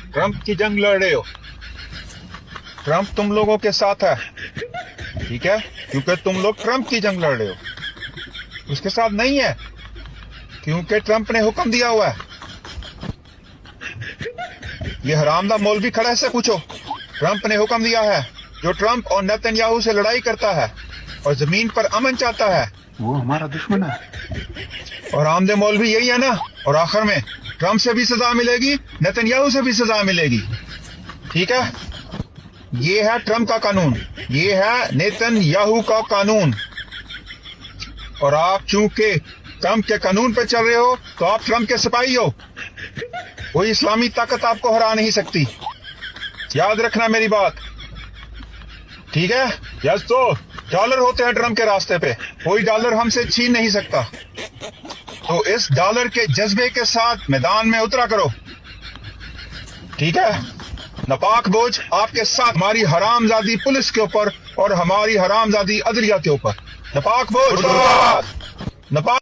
Trump की जंग लड़ रहे हो। ट्रंप तुम लोगों के साथ है, ठीक है, क्योंकि तुम लोग ट्रंप की जंग लड़ रहे हो, उसके साथ नहीं है, क्योंकि ट्रंप ने हुक्म दिया हुआ है। ये हरामदा मौलवी खड़ा है, से पूछो, ट्रंप ने हुक्म दिया है। जो ट्रंप और नेतन्याहू से लड़ाई करता है और जमीन पर अमन चाहता है, वो हमारा दुश्मन है। और आमदे मौलवी यही है ना। और आखिर में ट्रंप से भी सजा मिलेगी, नेतन्याहू से भी सजा मिलेगी, ठीक है। ये है ट्रंप का कानून, ये है नेतन्याहू का कानून। और आप चूंकि ट्रंप के कानून पर चल रहे हो तो आप ट्रंप के सिपाही हो। कोई इस्लामी ताकत आपको हरा नहीं सकती, याद रखना मेरी बात, ठीक है। यस, तो डॉलर होते हैं ट्रंप के रास्ते पे, कोई डॉलर हमसे छीन नहीं सकता। तो इस डॉलर के जज्बे के साथ मैदान में उतरा करो, ठीक है। नापाक बोझ आपके साथ हमारी हरामजादी पुलिस के ऊपर और हमारी हरामजादी अदलिया के ऊपर। नापाक बोझ, नापाक